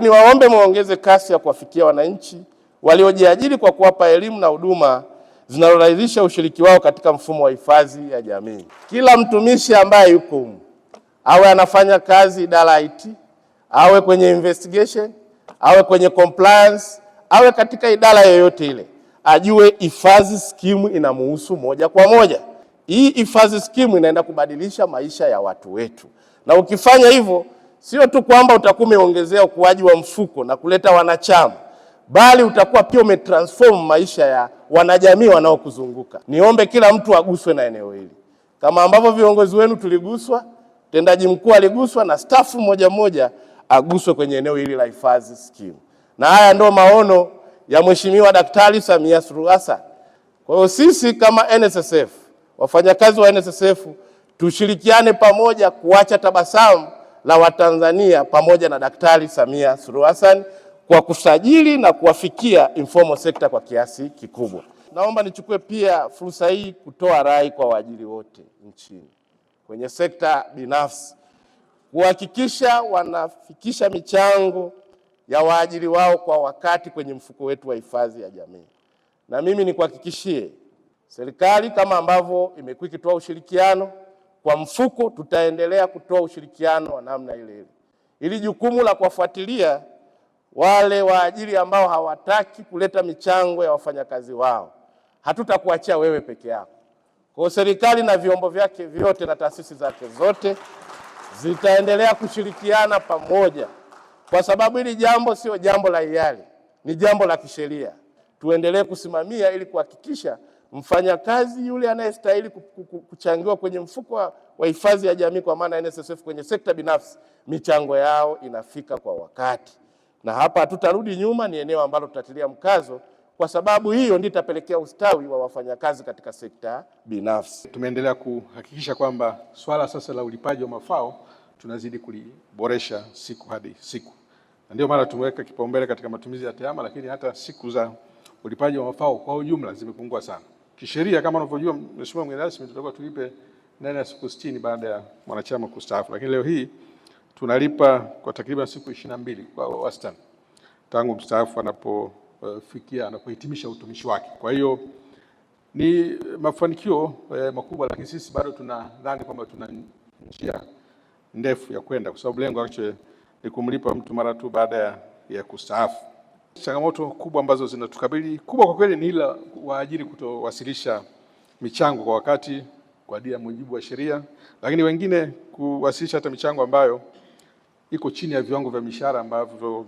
Niwaombe muongeze kasi ya kuwafikia wananchi waliojiajiri kwa kuwapa elimu na huduma zinazораhisisha ushiriki wao katika mfumo wa hifadhi ya jamii. Kila mtumishi ambaye yuko humu, awe anafanya kazi idara ya IT, awe kwenye investigation, awe kwenye compliance, awe katika idara yoyote ile, ajue hifadhi skimu inamuhusu moja kwa moja. Hii hifadhi skimu inaenda kubadilisha maisha ya watu wetu, na ukifanya hivyo sio tu kwamba utakuwa umeongezea ukuaji wa mfuko na kuleta wanachama, bali utakuwa pia umetransform maisha ya wanajamii wanaokuzunguka. Niombe kila mtu aguswe na eneo hili, kama ambavyo viongozi wenu tuliguswa, mtendaji mkuu aliguswa, na stafu moja aguswe kwenye eneo hili la hifadhi skimu. Na haya ndio maono ya Mheshimiwa Daktari Samia Suluhu Hassan. Kwa hiyo sisi kama NSSF, wafanyakazi wa NSSF, tushirikiane pamoja kuacha tabasamu la Watanzania pamoja na Daktari Samia Suluhu Hassan kwa kusajili na kuwafikia informal sector kwa kiasi kikubwa. Naomba nichukue pia fursa hii kutoa rai kwa waajiri wote nchini kwenye sekta binafsi kuhakikisha wanafikisha michango ya waajiri wao kwa wakati kwenye mfuko wetu wa hifadhi ya jamii. Na mimi nikuhakikishie, serikali kama ambavyo imekuwa ikitoa ushirikiano kwa mfuko, tutaendelea kutoa ushirikiano wa namna ile. Ili jukumu la kuwafuatilia wale waajiri ambao hawataki kuleta michango ya wafanyakazi wao, hatutakuachia wewe peke yako. Kwa serikali na vyombo vyake vyote na taasisi zake zote zitaendelea kushirikiana pamoja, kwa sababu hili jambo sio jambo la hiari, ni jambo la kisheria. Tuendelee kusimamia ili kuhakikisha mfanyakazi yule anayestahili kuchangiwa kwenye mfuko wa hifadhi ya jamii kwa maana NSSF kwenye sekta binafsi, michango yao inafika kwa wakati. Na hapa hatutarudi nyuma, ni eneo ambalo tutatilia mkazo, kwa sababu hiyo ndio itapelekea ustawi wa wafanyakazi katika sekta binafsi. Tumeendelea kuhakikisha kwamba swala sasa la ulipaji wa mafao tunazidi kuliboresha siku hadi siku. Na ndio maana tumeweka kipaumbele katika matumizi ya tehama, lakini hata siku za ulipaji wa mafao kwa ujumla zimepungua sana. Kisheria kama unavyojua Mheshimiwa mgeni rasmi, tutakuwa tulipe ndani ya siku 60 baada ya mwanachama kustaafu, lakini leo hii tunalipa kwa takriban siku 22 kwa wastani tangu mstaafu anapohitimisha utumishi wake. Kwa hiyo ni mafanikio makubwa, lakini sisi bado tunadhani kwamba tuna njia ndefu ya kwenda, kwa sababu lengo ni kumlipa mtu mara tu baada ya kustaafu. Changamoto kubwa ambazo zinatukabili kubwa kwa kweli ni ile waajiri kutowasilisha michango kwa wakati kwa ajili ya mujibu wa sheria, lakini wengine kuwasilisha hata michango ambayo iko chini ya viwango vya mishahara ambavyo